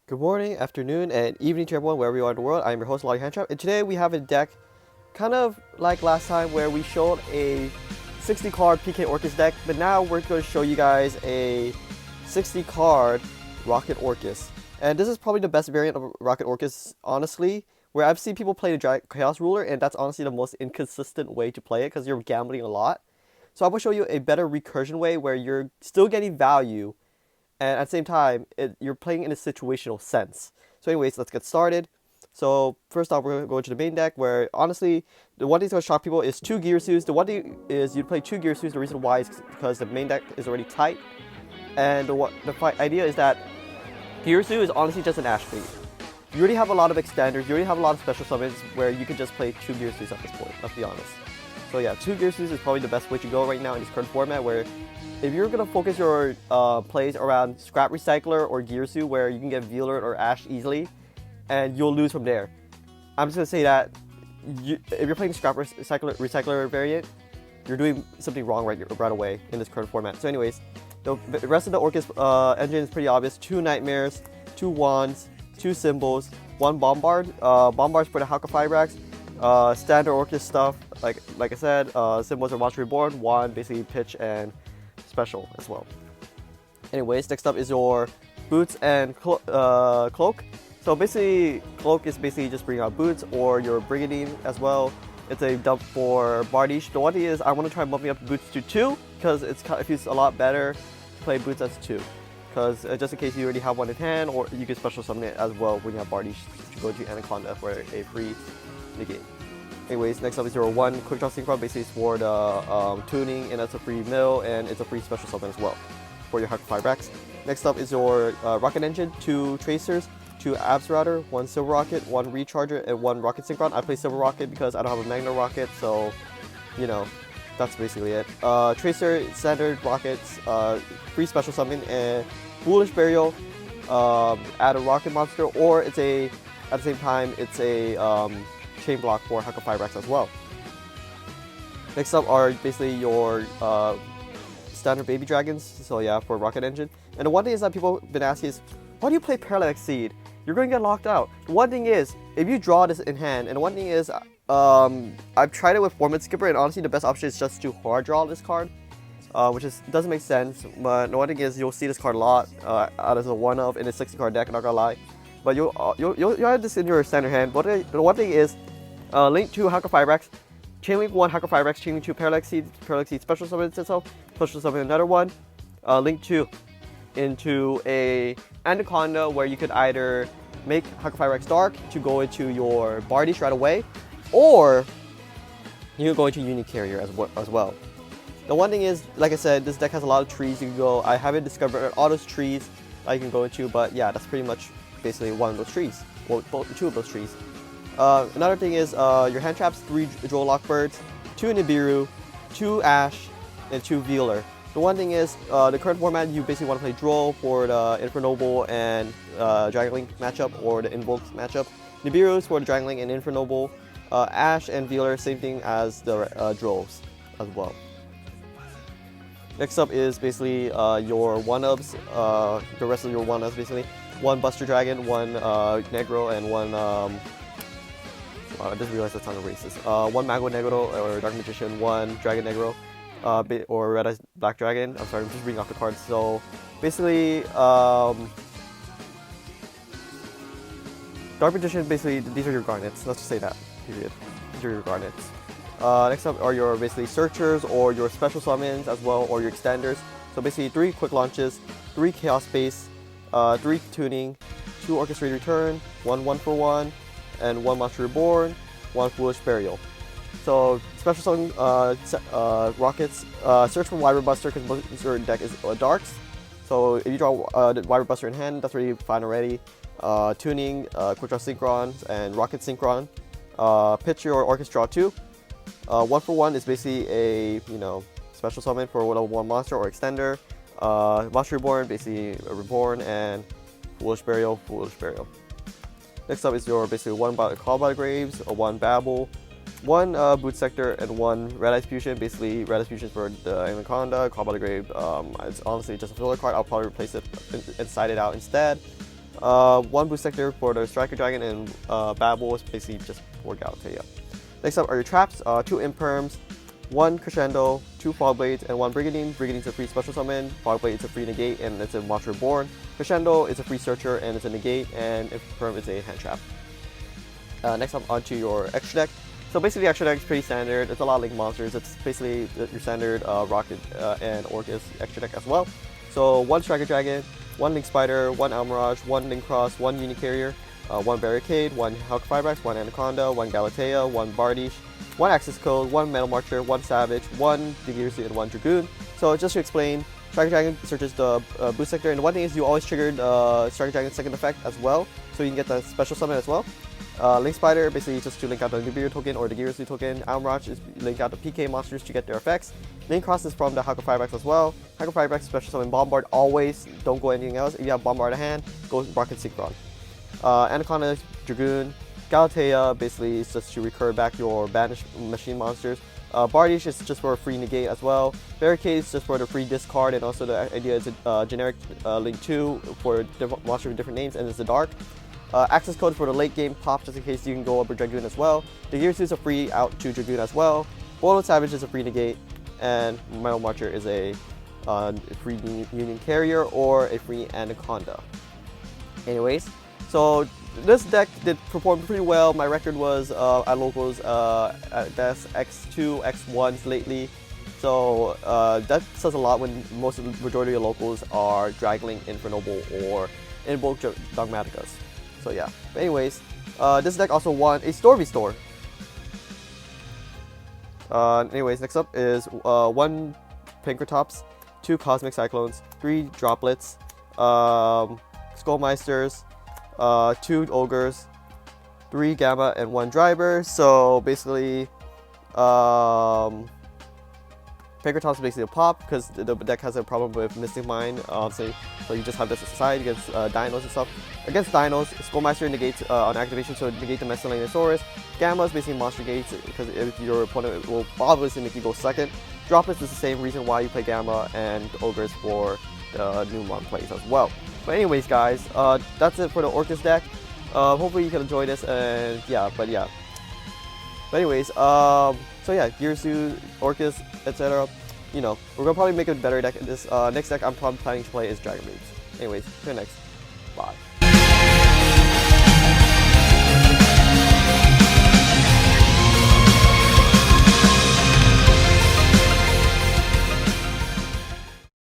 Good morning, afternoon, and evening to everyone wherever you are in the world. I'm your host, Lottie Handtrap, and today we have a deck kind of like last time where we showed a 60 card PK Orcust deck, but now we're going to show you guys a 60 card Rocket Orcust. And this is probably the best variant of Rocket Orcust, honestly, where I've seen people play the Chaos Ruler, and that's honestly the most inconsistent way to play it because you're gambling a lot. So I will show you a better recursion way where you're still getting value and at the same time, you're playing in a situational sense. So anyways, let's get started. So first off, we're going to go into the main deck where, honestly, the one thing that's going to shock people is 2 Gearsus. The one thing is you play 2 Gearsus. The reason why is because the main deck is already tight. And the idea is that Gearsu is honestly just an Ash fleet. You already have a lot of extenders. You already have a lot of special summons where you can just play 2 Gearsus at this point, let's be honest. So yeah, 2 Gearsus is probably the best way to go right now in this current format where if you're going to focus your plays around Scrap Recycler or Gearsu where you can get Veeler or Ash easily, and you'll lose from there. I'm just going to say that if you're playing Scrap Recycler variant, you're doing something wrong right away in this current format. So anyways, the rest of the Orcust engine is pretty obvious. 2 Nightmares, 2 Wands, 2 Symbols, 1 Bombard. Bombards for the Hakufibrax. Standard Orcust stuff, like I said, Symbols are Monster Reborn, 1 basically pitch and special as well. Anyways, next up is your boots and cloak. So basically, cloak is basically just bringing out boots or your brigandine as well. It's a dump for Bardiche. The one thing is I want to try bumping up boots to 2 because it feels a lot better to play boots as 2. Because just in case you already have one in hand, or you can special summon it as well when you have Bardiche to go to Anaconda for a free negate. Anyways, next up is your 1 Quick Draw Synchron, basically for the tuning, and that's a free mill, and it's a free special summon as well for your Hakufibrax. Next up is your Rocket Engine, 2 Tracers, 2 Abs Router, 1 Silver Rocket, 1 Recharger, and 1 Rocket Synchron. I play Silver Rocket because I don't have a Magna Rocket, so, you know, that's basically it. Tracer, Standard Rockets, free special summon, and Foolish Burial, add a Rocket Monster, or it's a, at the same time, it's a chain block for Hakufibrax as well. Next up are basically your standard baby dragons, so yeah, for Rocket Engine. And the one thing is that people have been asking is, why do you play Parallax Seed? You're going to get locked out. The one thing is, if you draw this in hand, and the one thing is, I've tried it with Format Skipper, and honestly the best option is just to hard draw this card, which doesn't make sense, but the one thing is you'll see this card a lot out as a one-of in a 60 card deck, I'm not gonna lie. But you'll have this in your standard hand. But the one thing is, link 2 Hakufibrax, chainlink 1 Hakufibrax, chainlink 2 Parallax Seed special summons itself, special summon another one, link 2 into a Anaconda where you could either make Hakufibrax Dark to go into your Bardiche right away, or you can go into Uni Carrier as well. The one thing is, like I said, this deck has a lot of trees you can go. I haven't discovered all those trees that you can go into, but yeah, that's pretty much basically one of those trees, well, 2 of those trees. Another thing is your hand traps, 3 Droll Birds, 2 Nibiru, 2 Ash, and 2 Veeler. The one thing is, the current format, you basically want to play Droll for the Infernoble and Dragon Link matchup, or the Invokes matchup. Nibiru is for the Dragon Link and Infernoble. Ash and Veeler, same thing as the Drolls as well. Next up is basically your one-ups, the rest of your one-ups basically. 1 Buster Dragon, 1 Negro, and 1 I just realized that sounded racist. 1 Mago Negro or Dark Magician, 1 Dragon Negro, or Red Eyes Black Dragon. I'm sorry, I'm just reading off the cards. So basically, Dark Magician, basically, these are your Garnets. Let's just say that, period. These are your Garnets. Next up are your basically Searchers or your Special Summons as well, or your Extenders. So basically 3 Quick Launches, 3 Chaos Base, 3 Tuning, 2 Orchestrated Return, 1 1-for-1, and 1 Monster Reborn, 1 Foolish Burial. So special summon rockets, search for Wyvern Buster because most of your deck is darks. So if you draw the Wyvern Buster in hand, that's already fine already. Tuning, Quick Draw Synchrons, and Rocket Synchron. Pitch your Orcust draw 2. 1-for-1 is basically a special summon for level 1 monster or extender. Monster Reborn, basically a Reborn, and Foolish Burial, Foolish Burial. Next up is your basically 1 Call by the Graves, 1 Babble, 1 Boot Sector, and 1 Red Eyes Fusion. Basically, Red Eyes Fusion for the Anaconda, Call by the Grave. It's honestly just a filler card. I'll probably replace it and side it out instead. 1 boost sector for the Striker Dragon, and Babel is basically just for Galatea. Next up are your traps, 2 Imperms, 1 Crescendo, 2 Fog Blades, and 1 Brigadine. Brigadine is a free special summon, Fog Blade is a free negate, and it's a monster reborn. Crescendo is a free searcher, and it's a negate, and Imperm is a hand trap. Next up onto your extra deck. So basically the extra deck is pretty standard. It's a lot of Link monsters. It's basically your standard Rocket and ORCUST extra deck as well. So 1 Striker Dragon, 1 Link Spider, 1 Almirage, 1 Link Cross, 1 Unicarrier, 1 Barricade, 1 Halqifibrax, 1 Anaconda, 1 Galatea, 1 Bardiche, 1 Access Code, 1 Metal Marcher, 1 Savage, 1 Digirsu, and 1 Dragoon. So just to explain, Striker Dragon searches the boost sector, and one thing is you always triggered Striker Dragon's second effect as well, so you can get the special summon as well. Link Spider, basically just to link out the Nibiru token or the Digirsu token. Almirage is link out the PK monsters to get their effects. Link Cross is from the Halqifibrax as well. Halqifibrax special summon Bombard always, don't go anything else. If you have Bombard at hand, go Rocket Synchron. Anaconda, Dragoon. Galatea basically is just to recur back your banished machine monsters. Bardiche is just for a free negate as well. Barricade is just for the free discard, and also the idea is a generic link 2 for monsters with different names, and it's the dark. Access code for the late game pop, just in case you can go up with Dragoon as well. The Digirsu is a free out to Dragoon as well. Boiled Savage is a free negate, and Metal Marcher is a free Union Carrier or a free Anaconda. Anyways, so this deck did perform pretty well. My record was at locals at best X2, X1s lately. So that says a lot when most of the majority of locals are Dragling, Infernoble, or Invoke Dogmaticas. So yeah, but anyways, this deck also won a Store v Store. Anyways, next up is 1 Pinkertops, 2 Cosmic Cyclones, 3 Droplets, Skullmeisters, 2 Ogres, 3 Gamma, and 1 Driver. So basically, Pinkertops is basically a pop because the deck has a problem with Mystic Mind. So you just have this aside against Dinos and stuff. Against Dinos, Skullmeister negates on activation, so negate the Messalinosaurus. Gamma is basically monster gates because if your opponent will obviously make you go second. Droplets is the same reason why you play Gamma, and Ogres for the new mon plays as well. But anyways, guys, that's it for the ORCUST deck. Hopefully you can enjoy this, and yeah, but anyways, so yeah, Digirsu, ORCUST, etc. You know, we're gonna probably make a better deck. This next deck I'm probably planning to play is Dragon Blades. Anyways, see you next. Bye.